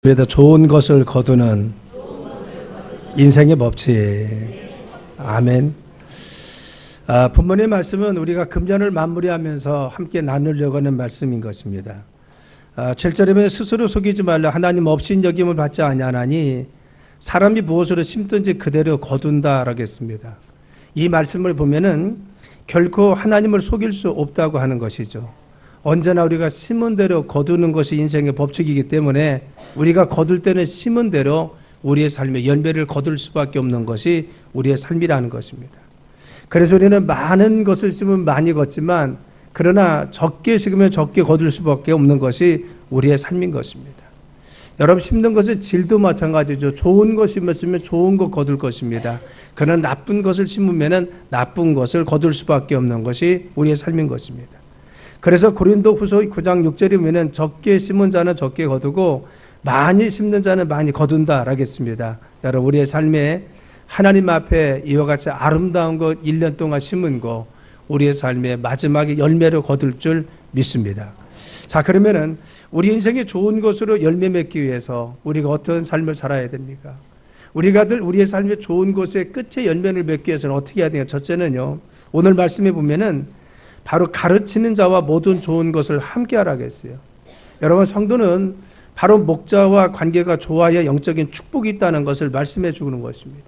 그래도 좋은 것을 거두는 인생의 법칙. 아멘. 본문의 말씀은 우리가 금년을 마무리하면서 함께 나누려고 하는 말씀인 것입니다. 7절에 보면 스스로 속이지 말라. 하나님 없인 여김을 받지 아니하나니 사람이 무엇으로 심든지 그대로 거둔다라고 했습니다. 이 말씀을 보면은 결코 하나님을 속일 수 없다고 하는 것이죠. 언제나 우리가 심은 대로 거두는 것이 인생의 법칙이기 때문에 우리가 거둘 때는 심은 대로 우리의 삶의 열매를 거둘 수밖에 없는 것이 우리의 삶이라는 것입니다. 그래서 우리는 많은 것을 심으면 많이 걷지만 그러나 적게 심으면 적게 거둘 수밖에 없는 것이 우리의 삶인 것입니다. 여러분, 심는 것의 질도 마찬가지죠. 좋은 것 심었으면 좋은 것 거둘 것입니다. 그러나 나쁜 것을 심으면 나쁜 것을 거둘 수밖에 없는 것이 우리의 삶인 것입니다. 그래서 고린도후서 9장 6절에 보면 적게 심은 자는 적게 거두고 많이 심는 자는 많이 거둔다라고 했습니다. 여러분, 우리의 삶에 하나님 앞에 이와 같이 아름다운 것 1년 동안 심은 거 우리의 삶의 마지막에 열매를 거둘 줄 믿습니다. 자, 그러면은 우리 인생의 좋은 것으로 열매 맺기 위해서 우리가 어떤 삶을 살아야 됩니까? 우리가 늘 우리의 삶의 좋은 것의 끝에 열매를 맺기 위해서는 어떻게 해야 되냐? 첫째는요, 오늘 말씀에 보면은 바로 가르치는 자와 모든 좋은 것을 함께 하라고 했어요. 여러분, 성도는 바로 목자와 관계가 좋아야 영적인 축복이 있다는 것을 말씀해 주는 것입니다.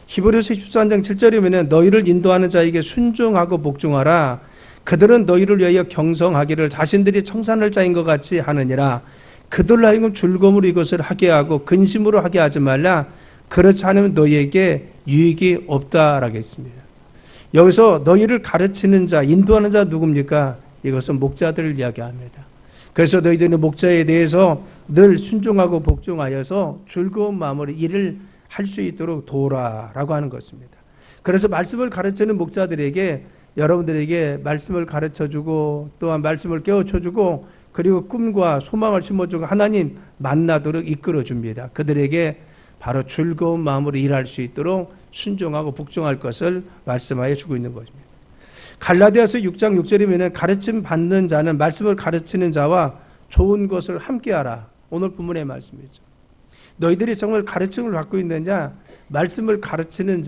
히브리서 14장 7절에 보면 너희를 인도하는 자에게 순종하고 복종하라. 그들은 너희를 위하여 경성하기를 자신들이 청산할 자인 것 같이 하느니라. 그들로 하여금 즐거움으로 이것을 하게 하고 근심으로 하게 하지 말라. 그렇지 않으면 너희에게 유익이 없다라고 했습니다. 여기서 너희를 가르치는 자, 인도하는 자 누굽니까? 이것은 목자들을 이야기합니다. 그래서 너희들은 목자에 대해서 늘 순종하고 복종하여서 즐거운 마음으로 일을 할 수 있도록 도우라라고 하는 것입니다. 그래서 말씀을 가르치는 목자들에게 여러분들에게 말씀을 가르쳐주고 또한 말씀을 깨우쳐주고 그리고 꿈과 소망을 심어주고 하나님 만나도록 이끌어줍니다. 그들에게 바로 즐거운 마음으로 일할 수 있도록 순종하고 복종할 것을 말씀하여 주고 있는 것입니다. 갈라디아서 6장 6절에 보면 가르침 받는 자는 말씀을 가르치는 자와 좋은 것을 함께하라. 오늘 본문의 말씀이죠. 너희들이 정말 가르침을 받고 있느냐? 말씀을 가르치는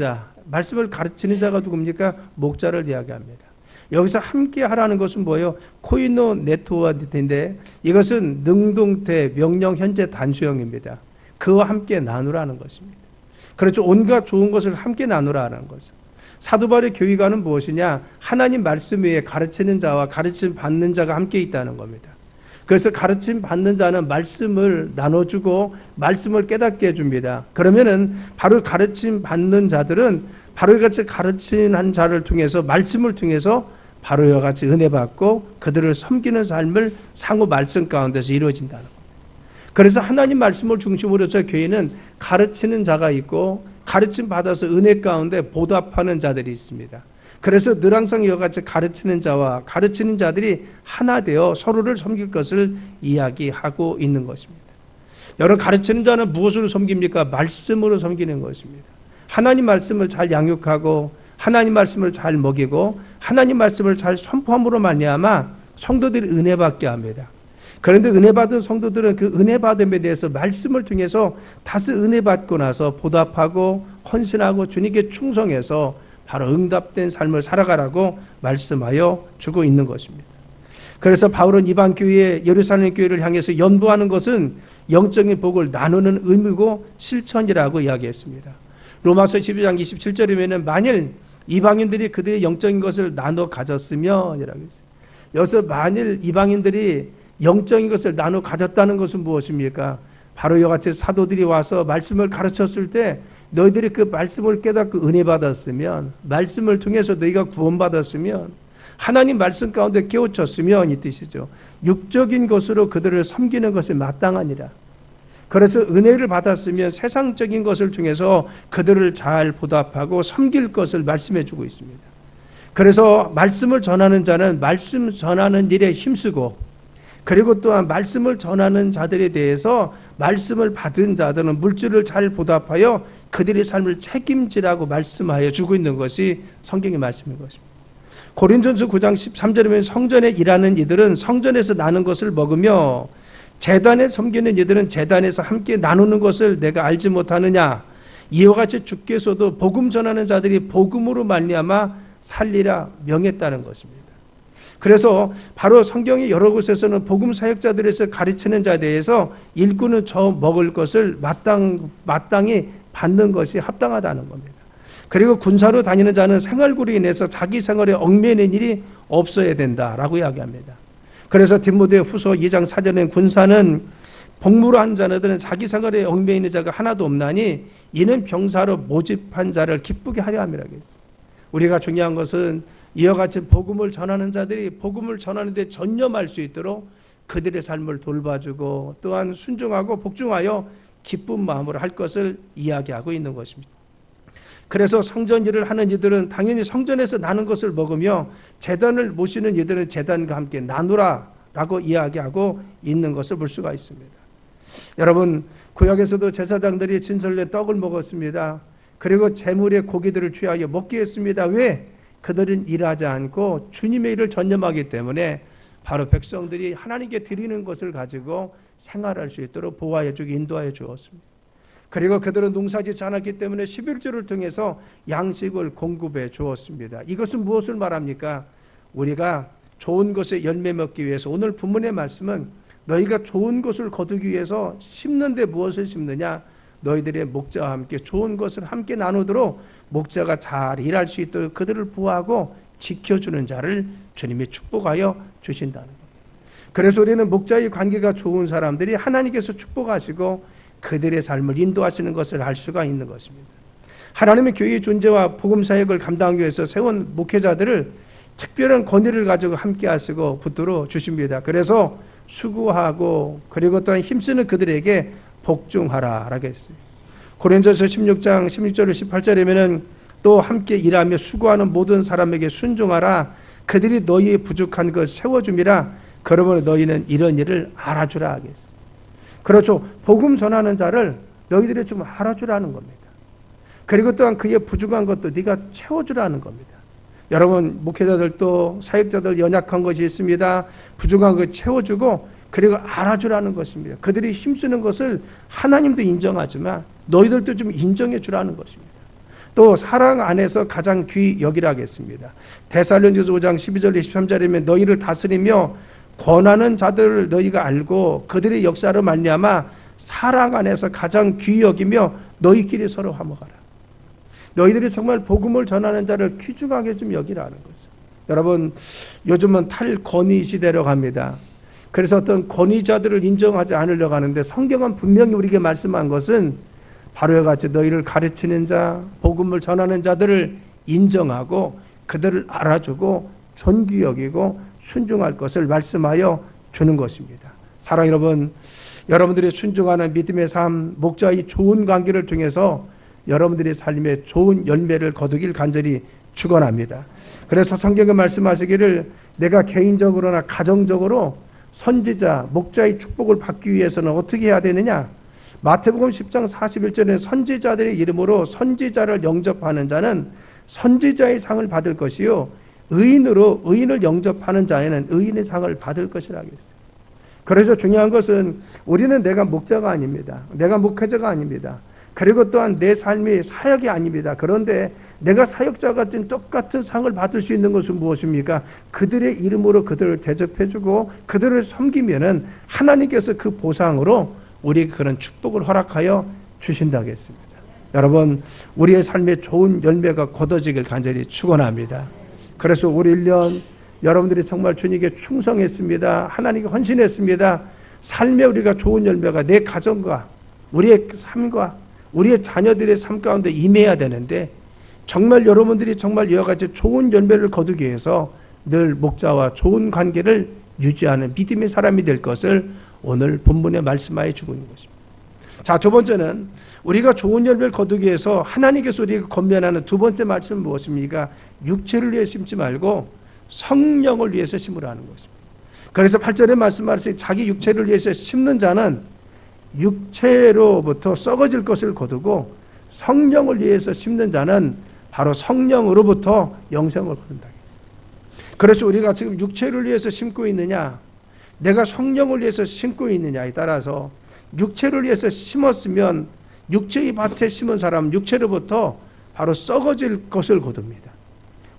자가 누굽니까? 목자를 이야기합니다. 여기서 함께 하라는 것은 뭐예요? 코이노 네트워크인데 이것은 능동태, 명령, 현재 단수형입니다. 그와 함께 나누라는 것입니다. 그렇죠. 온갖 좋은 것을 함께 나누라는 것은. 사도 바울의 교회관은 무엇이냐? 하나님 말씀 위에 가르치는 자와 가르침 받는 자가 함께 있다는 겁니다. 그래서 가르침 받는 자는 말씀을 나눠주고 말씀을 깨닫게 해줍니다. 그러면은 바로 가르침 받는 자들은 바로 이같이 가르치는 자를 통해서 말씀을 통해서 바로 이와 같이 은혜 받고 그들을 섬기는 삶을 상호 말씀 가운데서 이루어진다는 겁니다. 그래서 하나님 말씀을 중심으로 해서 교회는 가르치는 자가 있고 가르침 받아서 은혜 가운데 보답하는 자들이 있습니다. 그래서 늘 항상 이와 같이 가르치는 자와 가르치는 자들이 하나 되어 서로를 섬길 것을 이야기하고 있는 것입니다. 여러분, 가르치는 자는 무엇으로 섬깁니까? 말씀으로 섬기는 것입니다. 하나님 말씀을 잘 양육하고 하나님 말씀을 잘 먹이고 하나님 말씀을 잘 선포함으로 말미암아 성도들이 은혜 받게 합니다. 그런데 은혜 받은 성도들은 그 은혜 받음에 대해서 말씀을 통해서 다시 은혜 받고 나서 보답하고 헌신하고 주님께 충성해서 바로 응답된 삶을 살아가라고 말씀하여 주고 있는 것입니다. 그래서 바울은 이방 교회, 예루살렘 교회를 향해서 연구하는 것은 영적인 복을 나누는 의미고 실천이라고 이야기했습니다. 로마서 12장 27절이면 만일 이방인들이 그들의 영적인 것을 나눠 가졌으면 이라고 했어요. 여기서 만일 이방인들이 영적인 것을 나눠 가졌다는 것은 무엇입니까? 바로 이와 같이 사도들이 와서 말씀을 가르쳤을 때 너희들이 그 말씀을 깨닫고 은혜 받았으면, 말씀을 통해서 너희가 구원받았으면, 하나님 말씀 가운데 깨우쳤으면 이 뜻이죠. 육적인 것으로 그들을 섬기는 것이 마땅하니라. 그래서 은혜를 받았으면 세상적인 것을 통해서 그들을 잘 보답하고 섬길 것을 말씀해 주고 있습니다. 그래서 말씀을 전하는 자는 말씀 전하는 일에 힘쓰고 그리고 또한 말씀을 전하는 자들에 대해서 말씀을 받은 자들은 물질을 잘 보답하여 그들의 삶을 책임지라고 말씀하여 주고 있는 것이 성경의 말씀인 것입니다. 고린도전서 9장 13절에 보면 성전에 일하는 이들은 성전에서 나는 것을 먹으며 제단에 섬기는 이들은 제단에서 함께 나누는 것을 내가 알지 못하느냐. 이와 같이 주께서도 복음 전하는 자들이 복음으로 말미암아 살리라 명했다는 것입니다. 그래서 바로 성경의 여러 곳에서는 복음 사역자들에서 가르치는 자에 대해서 일꾼은 저 먹을 것을 마땅히 받는 것이 합당하다는 겁니다. 그리고 군사로 다니는 자는 생활구로 인해서 자기 생활에 얽매이는 일이 없어야 된다라고 이야기합니다. 그래서 디모데 후서 2장 4절에 군사는 복무로 한 자들은 자기 생활에 얽매이는 자가 하나도 없나니 이는 병사로 모집한 자를 기쁘게 하려 함이라 했습니다. 우리가 중요한 것은 이와 같이 복음을 전하는 자들이 복음을 전하는 데 전념할 수 있도록 그들의 삶을 돌봐주고 또한 순종하고 복종하여 기쁜 마음으로 할 것을 이야기하고 있는 것입니다. 그래서 성전 일을 하는 이들은 당연히 성전에서 나는 것을 먹으며 제단을 모시는 이들은 제단과 함께 나누라 라고 이야기하고 있는 것을 볼 수가 있습니다. 여러분, 구약에서도 제사장들이 진설된 떡을 먹었습니다. 그리고 제물의 고기들을 취하여 먹게 했습니다. 왜? 그들은 일하지 않고 주님의 일을 전념하기 때문에 바로 백성들이 하나님께 드리는 것을 가지고 생활할 수 있도록 보호하여 주고 인도하여 주었습니다. 그리고 그들은 농사짓지 않았기 때문에 11조를 통해서 양식을 공급해 주었습니다. 이것은 무엇을 말합니까? 우리가 좋은 것에 열매 먹기 위해서 오늘 본문의 말씀은 너희가 좋은 것을 거두기 위해서 심는데 무엇을 심느냐? 너희들의 목자와 함께 좋은 것을 함께 나누도록 목자가 잘 일할 수 있도록 그들을 보호하고 지켜주는 자를 주님이 축복하여 주신다는 겁니다. 그래서 우리는 목자의 관계가 좋은 사람들이 하나님께서 축복하시고 그들의 삶을 인도하시는 것을 알 수가 있는 것입니다. 하나님의 교회의 존재와 복음 사역을 감당하기 위해서 세운 목회자들을 특별한 권위를 가지고 함께 하시고 붙들어 주십니다. 그래서 수고하고 그리고 또한 힘쓰는 그들에게 복종하라라고 했습니다. 고린도서 16장 16절 18절에는 또 함께 일하며 수고하는 모든 사람에게 순종하라. 그들이 너희의 부족한 것 세워줌이라. 그러므로 너희는 이런 일을 알아주라 하겠습니다. 그렇죠. 복음 전하는 자를 너희들이 좀 알아주라는 겁니다. 그리고 또한 그의 부족한 것도 네가 채워주라는 겁니다. 여러분, 목회자들도 사역자들 연약한 것이 있습니다. 부족한 것 채워주고 그리고 알아주라는 것입니다. 그들이 힘쓰는 것을 하나님도 인정하지만 너희들도 좀 인정해 주라는 것입니다. 또 사랑 안에서 가장 귀히 여기라 하겠습니다. 데살로니가서 5장 12절 23절이면 너희를 다스리며 권하는 자들을 너희가 알고 그들의 역사로 말미암아 사랑 안에서 가장 귀히 여기며 너희끼리 서로 화목하라. 너희들이 정말 복음을 전하는 자를 귀중하게 좀 여기라는 거죠. 여러분, 요즘은 탈권위 시대로 갑니다. 그래서 어떤 권위자들을 인정하지 않으려고 하는데 성경은 분명히 우리에게 말씀한 것은 바로 이와 같이 너희를 가르치는 자, 복음을 전하는 자들을 인정하고 그들을 알아주고 존귀 여기고 순종할 것을 말씀하여 주는 것입니다. 사랑 여러분, 여러분들이 순종하는 믿음의 삶, 목자의 좋은 관계를 통해서 여러분들의 삶에 좋은 열매를 거두길 간절히 축원합니다. 그래서 성경에 말씀하시기를 내가 개인적으로나 가정적으로 선지자, 목자의 축복을 받기 위해서는 어떻게 해야 되느냐? 마태복음 10장 41절에 선지자들의 이름으로 선지자를 영접하는 자는 선지자의 상을 받을 것이요 의인으로 의인을 영접하는 자에는 의인의 상을 받을 것이라 하겠어요. 그래서 중요한 것은 우리는 내가 목자가 아닙니다. 내가 목회자가 아닙니다. 그리고 또한 내 삶이 사역이 아닙니다. 그런데 내가 사역자 같은 똑같은 상을 받을 수 있는 것은 무엇입니까? 그들의 이름으로 그들을 대접해주고 그들을 섬기면은 하나님께서 그 보상으로 우리에게 그런 축복을 허락하여 주신다고 했습니다. 여러분, 우리의 삶에 좋은 열매가 거둬지길 간절히 축원합니다. 그래서 올 1년 여러분들이 정말 주님께 충성했습니다. 하나님께 헌신했습니다. 삶에 우리가 좋은 열매가 내 가정과 우리의 삶과 우리의 자녀들의 삶 가운데 임해야 되는데 정말 여러분들이 정말 이와 같이 좋은 열매를 거두기 위해서 늘 목자와 좋은 관계를 유지하는 믿음의 사람이 될 것을 오늘 본문에 말씀하여 주고 있는 것입니다. 자, 두 번째는 우리가 좋은 열매를 거두기 위해서 하나님께서 우리가 권면하는 두 번째 말씀은 무엇입니까? 육체를 위해 심지 말고 성령을 위해서 심으라는 것입니다. 그래서 8절에 말씀하시되 자기 육체를 위해서 심는 자는 육체로부터 썩어질 것을 거두고 성령을 위해서 심는 자는 바로 성령으로부터 영생을 거둔다. 그래서 우리가 지금 육체를 위해서 심고 있느냐? 내가 성령을 위해서 심고 있느냐에 따라서 육체를 위해서 심었으면 육체의 밭에 심은 사람은 육체로부터 바로 썩어질 것을 거둡니다.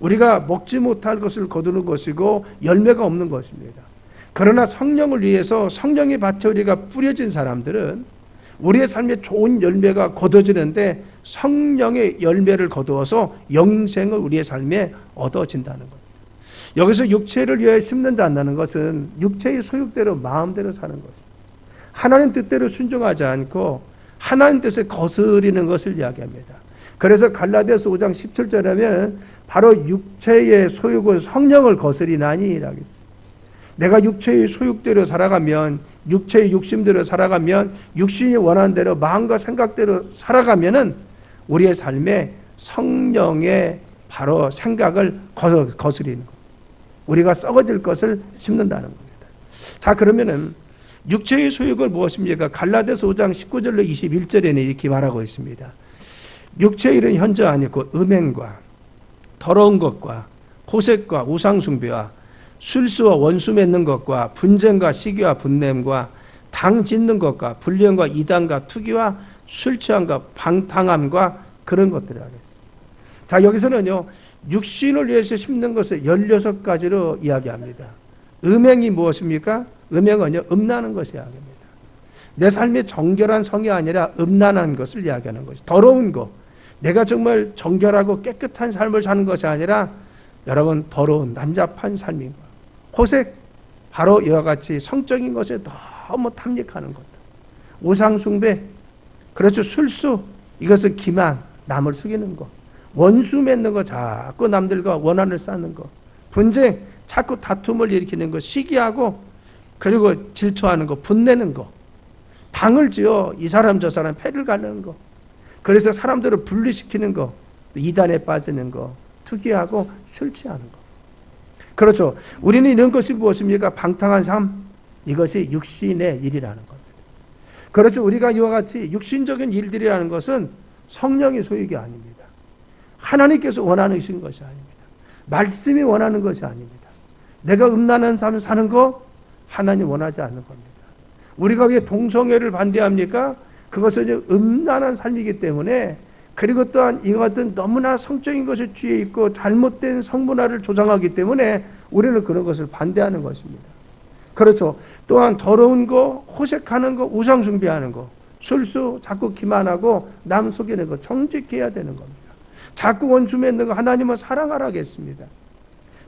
우리가 먹지 못할 것을 거두는 것이고 열매가 없는 것입니다. 그러나 성령을 위해서 성령의 밭에 우리가 뿌려진 사람들은 우리의 삶에 좋은 열매가 거둬지는데 성령의 열매를 거두어서 영생을 우리의 삶에 얻어진다는 겁니다. 여기서 육체를 위해 심는다 한다는 것은 육체의 소욕대로 마음대로 사는 것입니다. 하나님 뜻대로 순종하지 않고 하나님 뜻을 거스리는 것을 이야기합니다. 그래서 갈라디아서 5장 17절에 하면 바로 육체의 소욕은 성령을 거스리나니라고 했어요. 내가 육체의 소욕대로 살아가면, 육체의 욕심대로 살아가면, 육신이 원하는 대로 마음과 생각대로 살아가면은 우리의 삶에 성령의 바로 생각을 거스리는 것, 우리가 썩어질 것을 심는다는 겁니다. 자, 그러면은 육체의 소욕을 무엇입니까? 갈라디아서 5장 19절로 21절에는 이렇게 말하고 있습니다. 육체의 일은 현저 아니고 음행과 더러운 것과 호색과 우상숭배와 술수와 원수 맺는 것과 분쟁과 시기와 분냄과 당 짓는 것과 불령과 이단과 투기와 술 취함과 방탕함과 그런 것들을 하겠습니다. 자, 여기서는요, 육신을 위해서 심는 것을 16가지로 이야기합니다. 음행이 무엇입니까? 음행은요, 음란한 것을 이야기합니다. 내 삶의 정결한 성이 아니라 음란한 것을 이야기하는 것이, 더러운 것, 내가 정말 정결하고 깨끗한 삶을 사는 것이 아니라 여러분 더러운 난잡한 삶인 것. 호색, 바로 이와 같이 성적인 것에 너무 탐닉하는 것. 우상숭배, 그렇죠. 술수, 이것은 기만, 남을 숙이는 것. 원수 맺는 거, 자꾸 남들과 원한을 쌓는 거. 분쟁, 자꾸 다툼을 일으키는 거. 시기하고 그리고 질투하는 거, 분내는 거. 당을 지어 이 사람 저 사람 패를 가르는 거. 그래서 사람들을 분리시키는 거. 이단에 빠지는 거. 투기하고 술 취하는 거. 그렇죠. 우리는 이런 것이 무엇입니까? 방탕한 삶. 이것이 육신의 일이라는 겁니다. 그렇죠. 우리가 이와 같이 육신적인 일들이라는 것은 성령의 소유가 아닙니다. 하나님께서 원하는 것이 아닙니다. 말씀이 원하는 것이 아닙니다. 내가 음란한 삶을 사는 거 하나님 원하지 않는 겁니다. 우리가 왜 동성애를 반대합니까? 그것은 음란한 삶이기 때문에, 그리고 또한 이것은 너무나 성적인 것에 취해 있고 잘못된 성문화를 조장하기 때문에 우리는 그런 것을 반대하는 것입니다. 그렇죠. 또한 더러운 거, 호색하는 거, 우상숭배하는 거, 술수, 자꾸 기만하고 남 속이는 거, 정직해야 되는 겁니다. 자꾸 원수 맺는 거 하나님은 사랑하라겠습니다.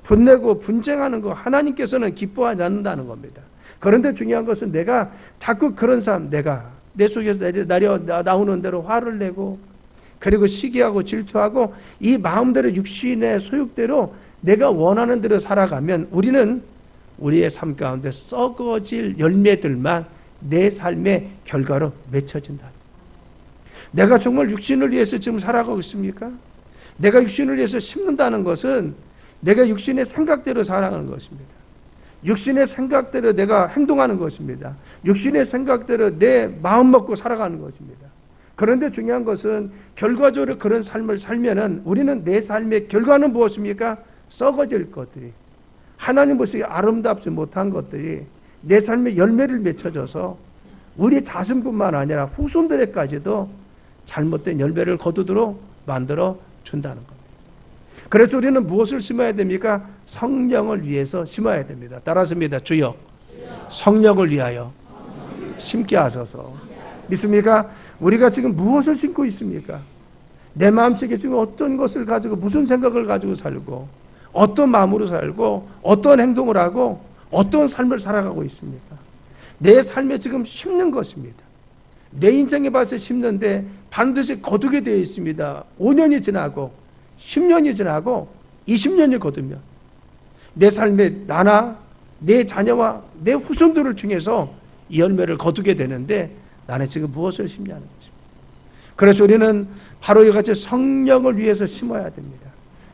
분내고 분쟁하는 거 하나님께서는 기뻐하지 않는다는 겁니다. 그런데 중요한 것은 내가 자꾸 그런 삶, 내가 내 속에서 나오는 대로 화를 내고, 그리고 시기하고 질투하고 이 마음대로 육신의 소욕대로 내가 원하는 대로 살아가면 우리는 우리의 삶 가운데 썩어질 열매들만 내 삶의 결과로 맺혀진다. 내가 정말 육신을 위해서 지금 살아가고 있습니까? 내가 육신을 위해서 심는다는 것은 내가 육신의 생각대로 살아가는 것입니다. 육신의 생각대로 내가 행동하는 것입니다. 육신의 생각대로 내 마음 먹고 살아가는 것입니다. 그런데 중요한 것은 결과적으로 그런 삶을 살면은 우리는 내 삶의 결과는 무엇입니까? 썩어질 것들이, 하나님 보시기에 아름답지 못한 것들이 내 삶의 열매를 맺혀져서 우리 자신뿐만 아니라 후손들에까지도 잘못된 열매를 거두도록 만들어 준다는 겁니다. 그래서 우리는 무엇을 심어야 됩니까? 성령을 위해서 심어야 됩니다. 따라서입니다. 주여, 성령을 위하여 심게 하소서. 믿습니까? 우리가 지금 무엇을 심고 있습니까? 내 마음속에 지금 어떤 것을 가지고, 무슨 생각을 가지고 살고, 어떤 마음으로 살고, 어떤 행동을 하고, 어떤 삶을 살아가고 있습니까? 내 삶에 지금 심는 것입니다. 내 인생에 봐서 심는데 반드시 거두게 되어 있습니다. 5년이 지나고 10년이 지나고 20년이 거두면 내 삶에 나나 내 자녀와 내 후손들을 통해서 이 열매를 거두게 되는데 나는 지금 무엇을 심냐는 것입니다. 그래서 우리는 바로 이같이 성령을 위해서 심어야 됩니다.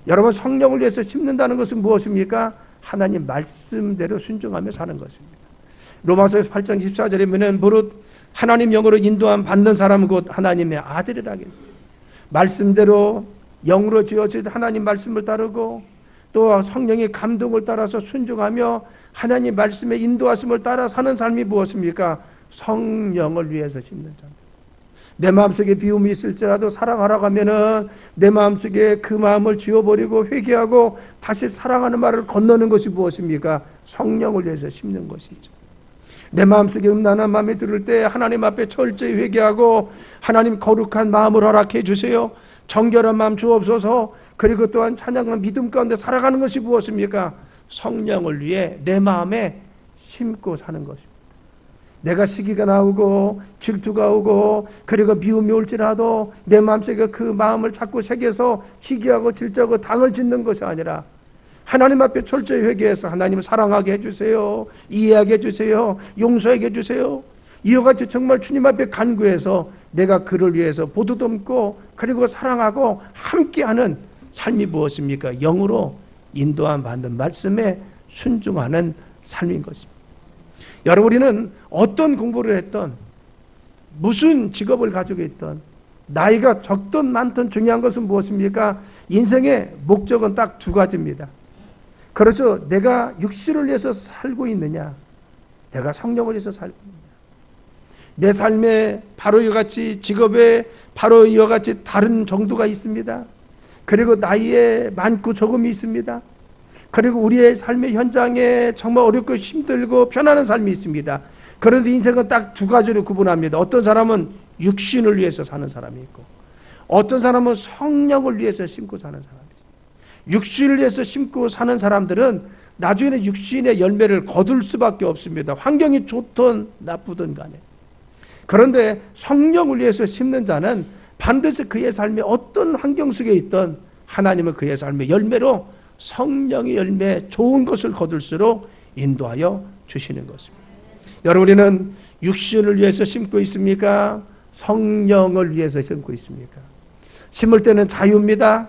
여러분, 성령을 위해서 심는다는 것은 무엇입니까? 하나님 말씀대로 순종하며 사는 것입니다. 로마서 8장 14절에 보면 무릇 하나님 영으로 인도함 받는 사람은 곧 하나님의 아들이라겠어요. 말씀대로 영으로 지어진 하나님 말씀을 따르고 또 성령의 감동을 따라서 순종하며 하나님 말씀의 인도하심을 따라 사는 삶이 무엇입니까? 성령을 위해서 심는 자입니다. 내 마음속에 비움이 있을지라도 사랑하라고 하면은 내 마음속에 그 마음을 지워버리고 회개하고 다시 사랑하는 말을 건너는 것이 무엇입니까? 성령을 위해서 심는 것이죠. 내 마음속에 음란한 마음이 들을 때 하나님 앞에 철저히 회개하고 하나님 거룩한 마음을 허락해 주세요. 정결한 마음 주옵소서. 그리고 또한 찬양과 믿음 가운데 살아가는 것이 무엇입니까? 성령을 위해 내 마음에 심고 사는 것입니다. 내가 시기가 나오고 질투가 오고 그리고 미움이 올지라도 내 마음속에 그 마음을 자꾸 새겨서 시기하고 질투하고 당을 짓는 것이 아니라 하나님 앞에 철저히 회개해서 하나님을 사랑하게 해주세요. 이해하게 해주세요. 용서하게 해주세요. 이와 같이 정말 주님 앞에 간구해서 내가 그를 위해서 보도듬고 그리고 사랑하고 함께하는 삶이 무엇입니까? 영으로 인도함 받는 말씀에 순종하는 삶인 것입니다. 여러분, 우리는 어떤 공부를 했던 무슨 직업을 가지고 있던 나이가 적든 많든 중요한 것은 무엇입니까? 인생의 목적은 딱 두 가지입니다. 그래서 내가 육신을 위해서 살고 있느냐, 내가 성령을 위해서 살고 있느냐. 내 삶에 바로 이와 같이 직업에 바로 이와 같이 다른 정도가 있습니다. 그리고 나이에 많고 적음이 있습니다. 그리고 우리의 삶의 현장에 정말 어렵고 힘들고 편안한 삶이 있습니다. 그런데 인생은 딱 두 가지로 구분합니다. 어떤 사람은 육신을 위해서 사는 사람이 있고 어떤 사람은 성령을 위해서 심고 사는 사람이 있습니다. 육신을 위해서 심고 사는 사람들은 나중에는 육신의 열매를 거둘 수밖에 없습니다. 환경이 좋든 나쁘든 간에. 그런데 성령을 위해서 심는 자는 반드시 그의 삶에 어떤 환경 속에 있든 하나님은 그의 삶의 열매로 성령의 열매, 좋은 것을 거둘수록 인도하여 주시는 것입니다. 여러분, 우리는 육신을 위해서 심고 있습니까? 성령을 위해서 심고 있습니까? 심을 때는 자유입니다.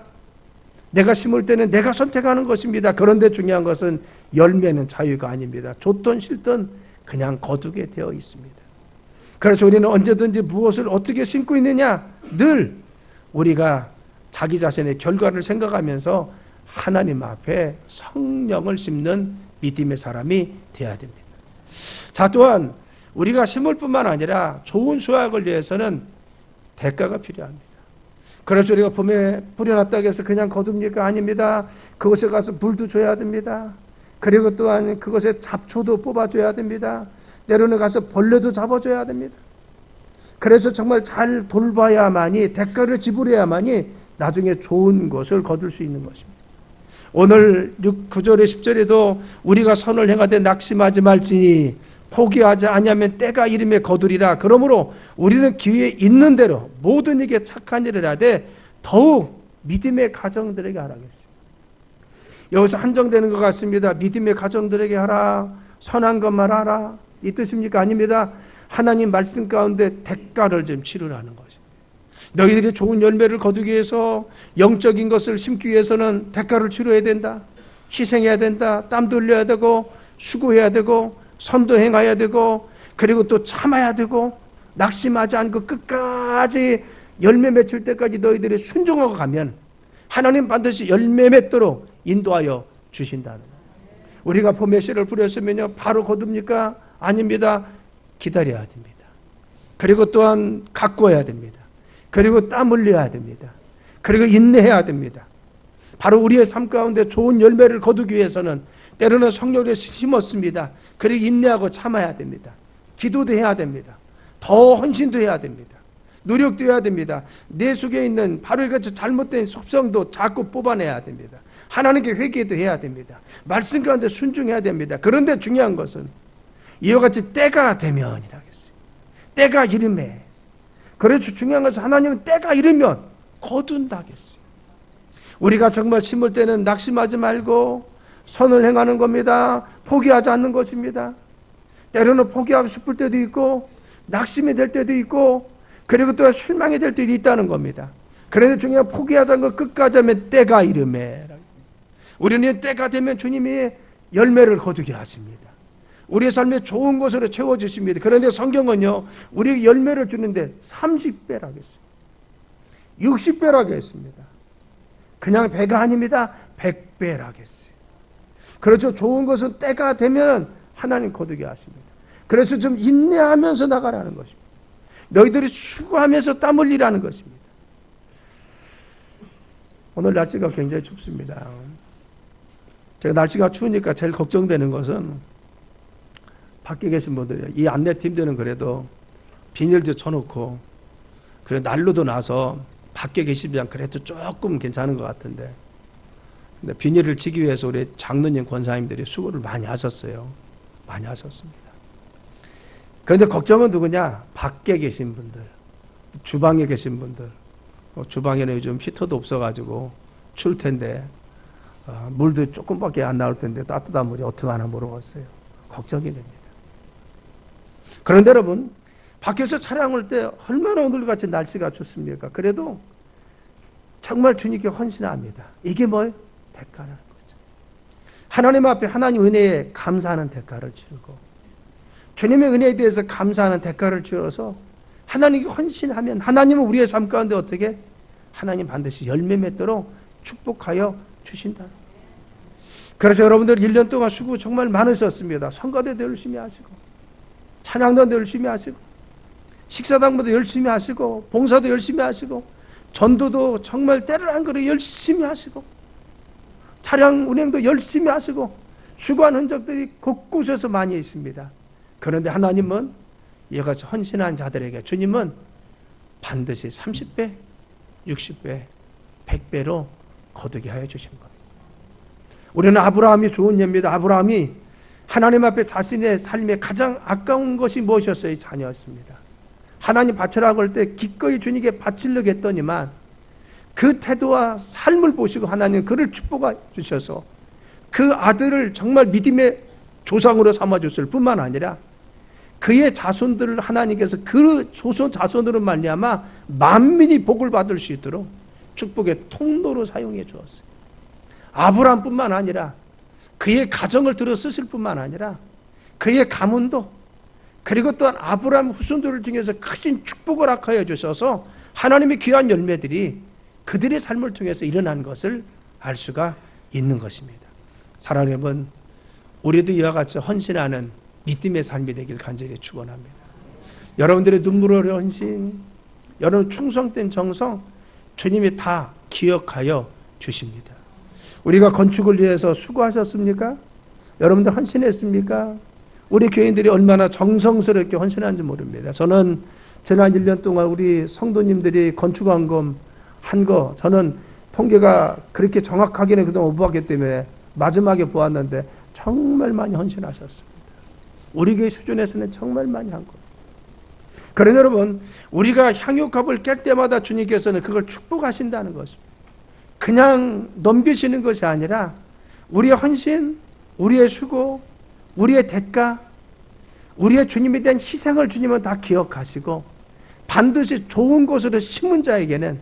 내가 심을 때는 내가 선택하는 것입니다. 그런데 중요한 것은 열매는 자유가 아닙니다. 좋든 싫든 그냥 거두게 되어 있습니다. 그래서 우리는 언제든지 무엇을 어떻게 심고 있느냐, 늘 우리가 자기 자신의 결과를 생각하면서 하나님 앞에 성령을 심는 믿음의 사람이 되어야 됩니다. 자, 또한 우리가 심을 뿐만 아니라 좋은 수확을 위해서는 대가가 필요합니다. 그래서 우리가 봄에 뿌려놨다고 해서 그냥 거둡니까? 아닙니다. 그것에 가서 물도 줘야 됩니다. 그리고 또한 그것에 잡초도 뽑아줘야 됩니다. 때로는 가서 벌레도 잡아줘야 됩니다. 그래서 정말 잘 돌봐야만이, 대가를 지불해야만이 나중에 좋은 것을 거둘 수 있는 것입니다. 오늘 9절에 10절에도 우리가 선을 행하되 낙심하지 말지니 포기하지 아니하면 때가 이름에 거두리라. 그러므로 우리는 기회에 있는 대로 모든 이게 착한 일을 하되 더욱 믿음의 가정들에게 하라겠습니다. 여기서 한정되는 것 같습니다. 믿음의 가정들에게 하라, 선한 것만 하라, 이 뜻입니까? 아닙니다. 하나님 말씀 가운데 대가를 좀 치르라는 것입니다. 너희들이 좋은 열매를 거두기 위해서, 영적인 것을 심기 위해서는 대가를 치러야 된다. 희생해야 된다. 땀도 흘려야 되고 수고해야 되고 선도 행해야 되고 그리고 또 참아야 되고 낙심하지 않고 끝까지 열매 맺힐 때까지 너희들이 순종하고 가면 하나님 반드시 열매 맺도록 인도하여 주신다는 거예요. 우리가 봄에 씨를 뿌렸으면요 바로 거둡니까? 아닙니다. 기다려야 됩니다. 그리고 또한 가꾸어야 됩니다. 그리고 땀 흘려야 됩니다. 그리고 인내해야 됩니다. 바로 우리의 삶 가운데 좋은 열매를 거두기 위해서는 때로는 성령을 심었습니다. 그리고 인내하고 참아야 됩니다. 기도도 해야 됩니다. 더 헌신도 해야 됩니다. 노력도 해야 됩니다. 내 속에 있는 바로 이같이 잘못된 속성도 자꾸 뽑아내야 됩니다. 하나님께 회개도 해야 됩니다. 말씀 가운데 순종해야 됩니다. 그런데 중요한 것은 이와 같이 때가 되면이라겠어요. 때가 이르매. 그래서 중요한 것은 하나님은 때가 이르면 거둔다겠어요. 우리가 정말 심을 때는 낙심하지 말고 선을 행하는 겁니다. 포기하지 않는 것입니다. 때로는 포기하고 싶을 때도 있고 낙심이 될 때도 있고 그리고 또 실망이 될 때도 있다는 겁니다. 그런데 중요한 포기하지 않고 끝까지 하면 때가 이르매. 우리는 때가 되면 주님이 열매를 거두게 하십니다. 우리의 삶에 좋은 것으로 채워주십니다. 그런데 성경은요 우리에게 열매를 주는데 30배라고 했어요. 60배라고 했습니다. 그냥 배가 아닙니다. 100배라겠어요. 그렇죠. 좋은 것은 때가 되면 하나님 거두게 하십니다. 그래서 좀 인내하면서 나가라는 것입니다. 너희들이 수고하면서 땀 흘리라는 것입니다. 오늘 날씨가 굉장히 춥습니다. 제가 날씨가 추우니까 제일 걱정되는 것은 밖에 계신 분들이에요. 이 안내팀들은 그래도 비닐도 쳐놓고 그래 난로도 나서 밖에 계시면 그래도 조금 괜찮은 것 같은데, 근데 비닐을 치기 위해서 우리 장로님 권사님들이 수고를 많이 하셨어요. 많이 하셨습니다. 그런데 걱정은 누구냐? 밖에 계신 분들, 주방에 계신 분들. 주방에는 요즘 히터도 없어가지고 추울 텐데 물도 조금밖에 안 나올 텐데 따뜻한 물이 어떻게 하나 모르겠어요. 걱정이 됩니다. 그런데 여러분, 밖에서 차량을 때 얼마나 오늘같이 날씨가 좋습니까? 그래도 정말 주님께 헌신합니다. 이게 뭐예요? 대가라는 거죠. 하나님 앞에 하나님 은혜에 감사하는 대가를 치르고, 주님의 은혜에 대해서 감사하는 대가를 치러서 하나님께 헌신하면 하나님은 우리의 삶 가운데 어떻게? 하나님 반드시 열매 맺도록 축복하여 주신다. 그래서 여러분들 1년 동안 수고 정말 많으셨습니다. 성가대도 열심히 하시고, 찬양도 열심히 하시고, 식사당부도 열심히 하시고, 봉사도 열심히 하시고, 전도도 정말 때를 안 그래 열심히 하시고, 차량 운행도 열심히 하시고, 수고한 흔적들이 곳곳에서 많이 있습니다. 그런데 하나님은 이같이 헌신한 자들에게 주님은 반드시 30배, 60배, 100배로 거두게 하여 주신 겁니다. 우리는 아브라함이 좋은 예입니다. 아브라함이 하나님 앞에 자신의 삶에 가장 아까운 것이 무엇이었어요? 자녀였습니다. 하나님 바치라고 할 때 기꺼이 주님께 바치려고 했더니만 그 태도와 삶을 보시고 하나님 그를 축복해 주셔서 그 아들을 정말 믿음의 조상으로 삼아줬을 뿐만 아니라 그의 자손들을 하나님께서 그 조선 자손으로 말미암아 만민이 복을 받을 수 있도록 축복의 통로로 사용해 주었어요. 아브라함뿐만 아니라 그의 가정을 들어 쓰실 뿐만 아니라 그의 가문도, 그리고 또한 아브라함 후손들을 통해서 크신 축복을 허락하여 주셔서 하나님의 귀한 열매들이 그들의 삶을 통해서 일어난 것을 알 수가 있는 것입니다. 사랑하는 여러분, 우리도 이와 같이 헌신하는 믿음의 삶이 되길 간절히 축원합니다. 여러분들의 눈물의 헌신, 여러분 충성된 정성, 주님이 다 기억하여 주십니다. 우리가 건축을 위해서 수고하셨습니까? 여러분들 헌신했습니까? 우리 교인들이 얼마나 정성스럽게 헌신하는지 모릅니다. 저는 지난 1년 동안 우리 성도님들이 건축원금 한 거, 저는 통계가 그렇게 정확하게는 그동안 못 봤기 때문에 마지막에 보았는데 정말 많이 헌신하셨습니다. 우리 교회 수준에서는 정말 많이 한 겁니다. 그러나 여러분, 우리가 향유컵을 깰 때마다 주님께서는 그걸 축복하신다는 것입니다. 그냥 넘기시는 것이 아니라 우리의 헌신, 우리의 수고, 우리의 대가, 우리의 주님에 대한 희생을 주님은 다 기억하시고 반드시 좋은 곳으로 심은 자에게는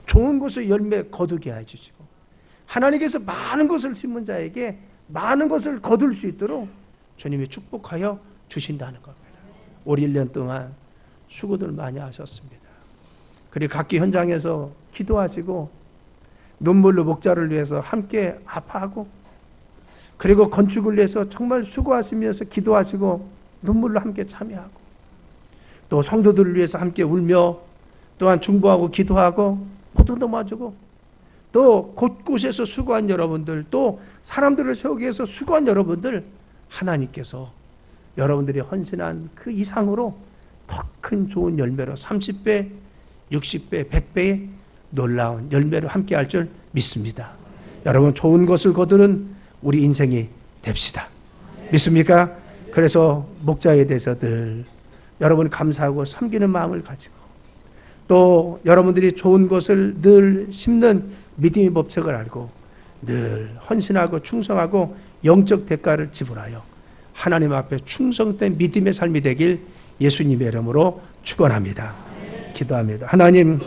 좋은 곳을 열매 거두게 해주시고, 하나님께서 많은 것을 심은 자에게 많은 것을 거둘 수 있도록 주님이 축복하여 주신다는 겁니다. 올 1년 동안 수고들 많이 하셨습니다. 그리고 각기 현장에서 기도하시고 눈물로 목자를 위해서 함께 아파하고, 그리고 건축을 위해서 정말 수고하시면서 기도하시고 눈물로 함께 참여하고, 또 성도들을 위해서 함께 울며 또한 중보하고 기도하고 포도도 맞고, 또 곳곳에서 수고한 여러분들, 또 사람들을 세우기 위해서 수고한 여러분들, 하나님께서 여러분들이 헌신한 그 이상으로 더 큰 좋은 열매로 30배, 60배, 100배의 놀라운 열매를 함께 할 줄 믿습니다. 여러분, 좋은 것을 거두는 우리 인생이 됩시다. 믿습니까? 그래서 목자에 대해서 늘 여러분 감사하고 섬기는 마음을 가지고, 또 여러분들이 좋은 것을 늘 심는 믿음의 법칙을 알고 늘 헌신하고 충성하고 영적 대가를 지불하여 하나님 앞에 충성된 믿음의 삶이 되길 예수님의 이름으로 축원합니다. 기도합니다. 하나님,